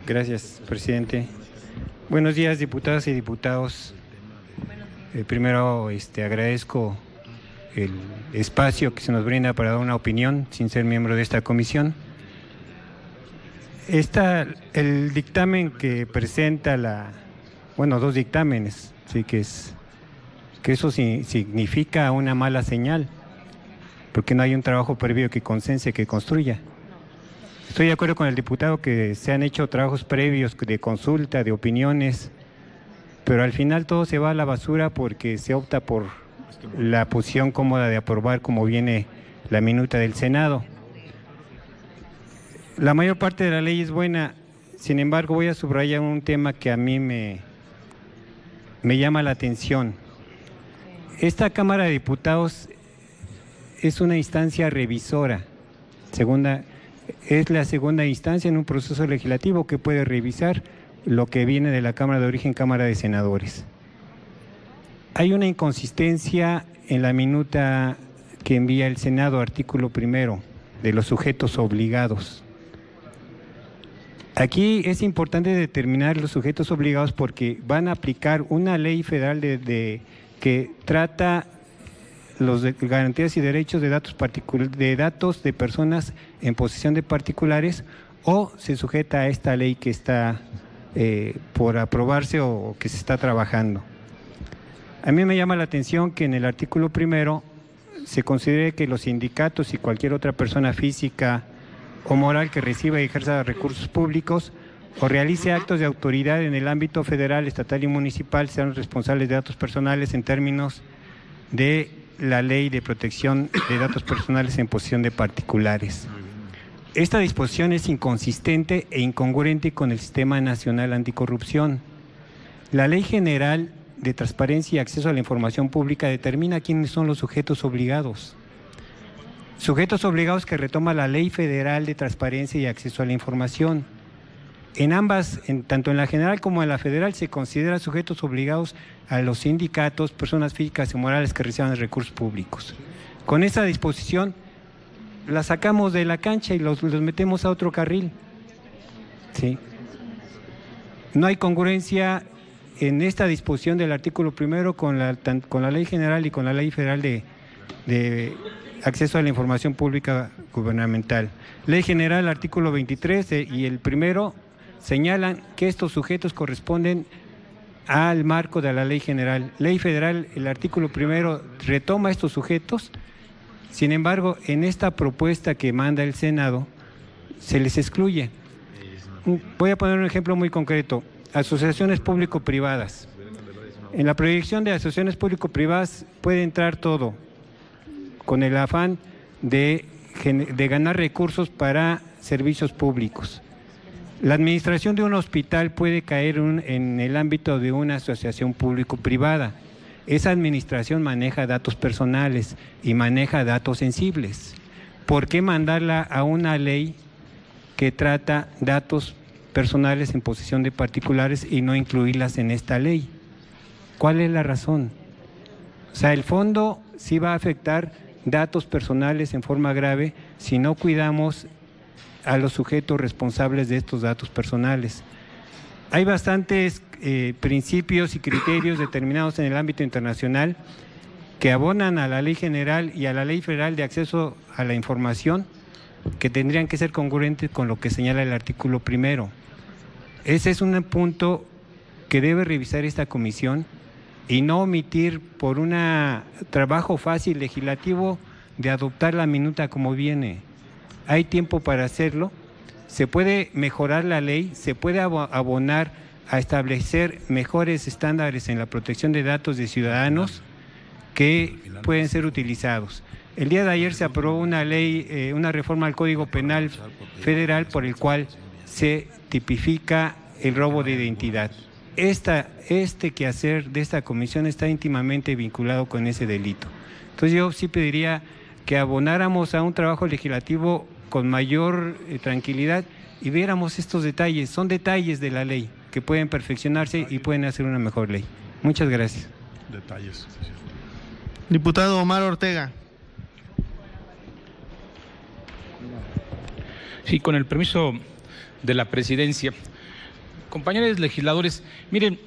Gracias, presidente. Buenos días, diputadas y diputados. Primero, agradezco el espacio que se nos brinda para dar una opinión sin ser miembro de esta comisión. El dictamen que presenta dos dictámenes, sí que eso significa una mala señal, porque no hay un trabajo previo que consense, que construya. Estoy de acuerdo con el diputado que se han hecho trabajos previos de consulta, de opiniones, pero al final todo se va a la basura porque se opta por la posición cómoda de aprobar como viene la minuta del Senado. La mayor parte de la ley es buena, sin embargo voy a subrayar un tema que a mí me llama la atención. Esta Cámara de Diputados es una instancia revisora, es la segunda instancia en un proceso legislativo que puede revisar lo que viene de la Cámara de Origen, Cámara de Senadores. Hay una inconsistencia en la minuta que envía el Senado, artículo 1, de los sujetos obligados. Aquí es importante determinar los sujetos obligados porque van a aplicar una ley federal que trata los de garantías y derechos de datos de personas en posesión de particulares, o se sujeta a esta ley que está por aprobarse o que se está trabajando. A mí me llama la atención que en el artículo 1 se considere que los sindicatos y cualquier otra persona física o moral que reciba y ejerza recursos públicos o realice actos de autoridad en el ámbito federal, estatal y municipal sean responsables de datos personales en términos de la Ley de Protección de Datos Personales en posesión de particulares. Esta disposición es inconsistente e incongruente con el Sistema Nacional Anticorrupción. La Ley General de Transparencia y Acceso a la Información Pública determina quiénes son los sujetos obligados. Sujetos obligados que retoma la Ley Federal de Transparencia y Acceso a la Información. En ambas, tanto en la general como en la federal, se considera sujetos obligados a los sindicatos, personas físicas y morales que reciban recursos públicos. Con esa disposición, la sacamos de la cancha y los metemos a otro carril. ¿Sí? No hay congruencia en esta disposición del artículo 1 con la Ley General y con la Ley Federal de Acceso a la Información Pública Gubernamental. Ley General, artículo 23 y el 1 señalan que estos sujetos corresponden al marco de la Ley General. Ley Federal, el artículo 1 retoma estos sujetos, sin embargo, en esta propuesta que manda el Senado, se les excluye. Voy a poner un ejemplo muy concreto. Asociaciones público-privadas. En la proyección de asociaciones público-privadas puede entrar todo, con el afán de ganar recursos para servicios públicos. La administración de un hospital puede caer en el ámbito de una asociación público-privada. Esa administración maneja datos personales y maneja datos sensibles. ¿Por qué mandarla a una ley que trata datos personales en posesión de particulares y no incluirlas en esta ley? ¿Cuál es la razón? O sea, el fondo sí va a afectar datos personales en forma grave si no cuidamos a los sujetos responsables de estos datos personales. Hay bastantes principios y criterios determinados en el ámbito internacional que abonan a la Ley General y a la Ley Federal de Acceso a la Información, que tendrían que ser congruentes con lo que señala el artículo 1. Ese es un punto que debe revisar esta comisión y no omitir por un trabajo fácil legislativo de adoptar la minuta como viene. Hay tiempo para hacerlo, se puede mejorar la ley, se puede abonar a establecer mejores estándares en la protección de datos de ciudadanos que pueden ser utilizados. El día de ayer se aprobó una ley, una reforma al Código Penal Federal por el cual se tipifica el robo de identidad. Este quehacer de esta comisión está íntimamente vinculado con ese delito. Entonces yo sí pediría que abonáramos a un trabajo legislativo con mayor tranquilidad y viéramos estos detalles. Son detalles de la ley que pueden perfeccionarse y pueden hacer una mejor ley. Muchas gracias. Detalles. Diputado Omar Ortega. Sí, con el permiso de la presidencia, Compañeros legisladores, miren,